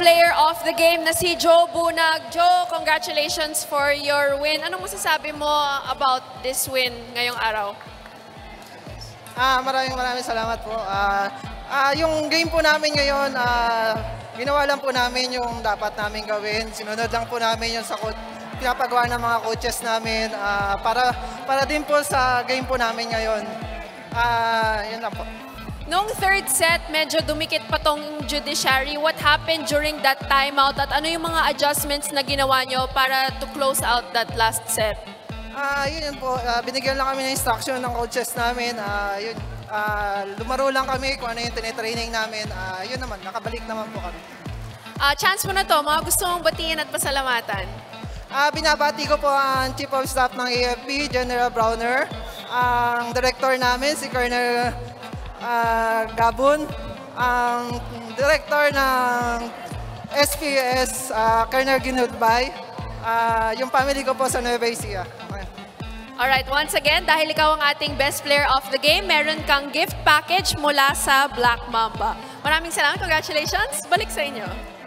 player of the game na si Joe Bunag. Joe, congratulations for your win. Anong masasabi mo about this win ngayong araw? Maraming salamat po. Yung game po namin ngayon, ginawa lang po namin yung dapat namin gawin. Sinunod lang po namin yung sa pinapagawa ng mga coaches namin para din po sa game po namin ngayon. Yun lang po. Noong third set, medyo dumikit pa tong judiciary. What happened during that timeout at ano yung mga adjustments na ginawa nyo para to close out that last set? Yun po. Binigyan lang kami ng instruction ng coaches namin. Lumaro lang kami kung ano yung tinitraining namin. Yun naman, nakabalik naman po kami. Chance mo na to, mga gusto mong batiin at pasalamatan. Binabati ko po ang Chief of Staff ng AFP, General Browner. Ang Director namin, si Colonel Gabon. Ang Director ng SPS, Colonel Ginudbay. Yung family ko po sa Nueva Ecija. Alright, once again, dahil ikaw ang ating best player of the game, meron kang gift package mula sa Black Mamba. Maraming salamat, congratulations. Balik sa inyo.